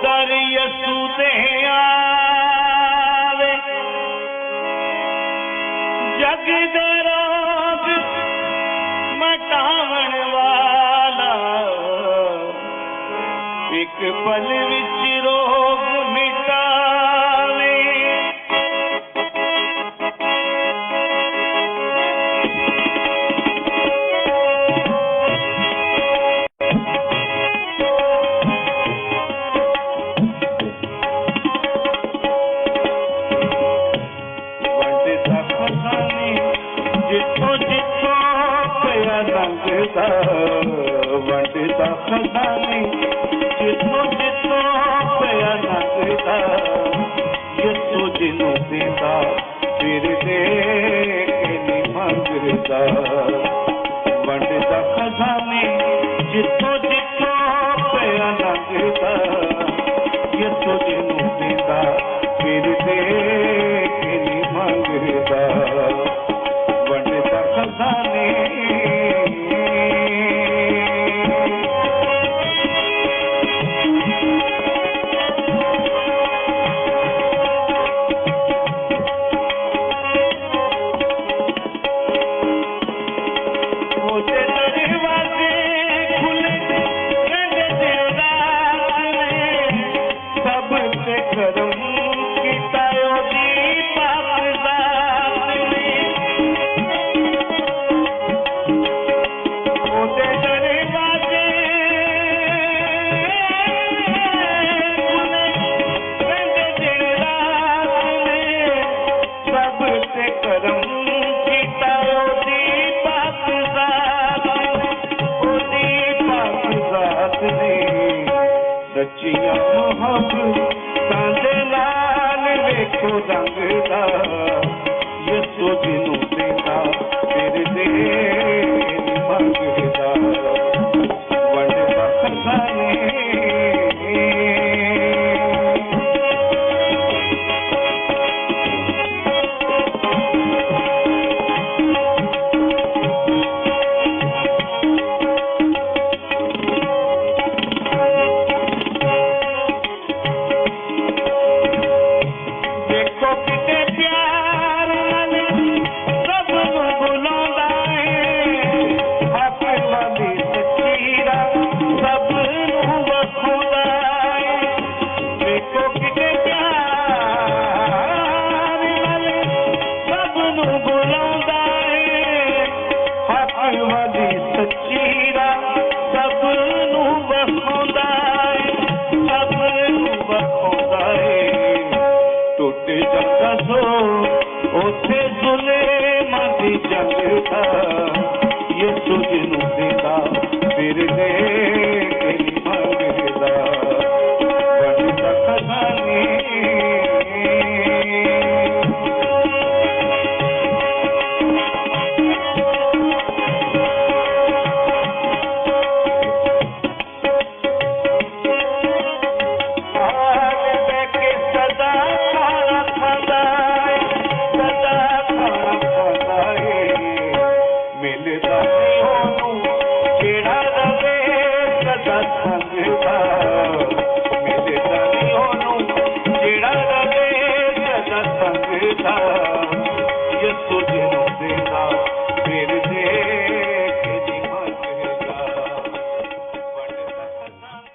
ਦਰ ਯਸੂ ਤੇ ਆਵੇ, ਜਗ ਦੇ ਰੋਗ ਮਟਾਵਣ ਵਾਲਾ, ਇੱਕ ਪਲ ਵਿੱਚ ਰੋਗ ਮਿਟਾਵੇ। ਜਿੱਥੋਂ ਜਿੱਥੋਂ ਪਿਆ ਲੰਘਦਾ, ਵੰਡਦਾ ਖਜ਼ਾਨੇ ਜਿੱਥੋਂ ਜਿੱਥੋਂ ਪਿਆ ਲੰਘਦਾ, ਯਿਸੂ ਜਿਹਨੂੰ ਦਿੰਦਾ ਫਿਰ ਦੇ ਕੇ ਨੀ ਮੰਗਦਾ। ਵੰਡਦਾ ਖਜ਼ਾਨੇ ਜਿੱਥੋਂ ਜਿੱਥੋਂ ਪਿਆ ਲੰਘਦਾ, ਯਿਸੂ ਜਿਹਨੂੰ ਦਿੰਦਾ ਫਿਰ ਦੇ ਕੇ ਨੀ ਮੰਗਦਾ। ਸੱਚੀਆਂ ਮੁਹੱਬਤਾਂ ਦੇ ਨਾਲ ਵੇਖੋ ਰੰਗਦਾ, ਯਿਸੂ ਜਿਹਨੂੰ ਦਿੰਦਾ ਫਿਰ ਦੇ ਮੰਗਦਾ। ਵੰਡਦਾ ਖਜ਼ਾਨੇ ਉੱਥੇ ਜ਼ੁਲਮਾਂ ਦੀ ਜੰਗ ਦਾ, ਯਿਸੂ ਜਿਹਨੂੰ ਦਿੰਦਾ ਫਿਰ ਦੇ